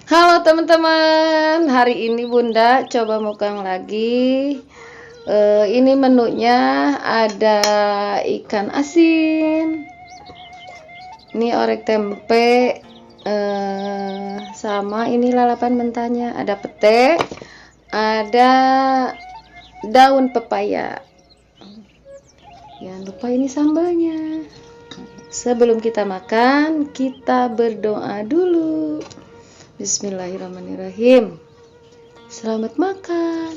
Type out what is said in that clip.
Halo teman-teman, hari ini Bunda coba mukang lagi. Ini menunya ada ikan asin, ini orek tempe, sama ini lalapan mentahnya. Ada pete, ada daun pepaya. Jangan lupa ini sambalnya. Sebelum kita makan, kita berdoa dulu. Bismillahirrahmanirrahim. Selamat makan.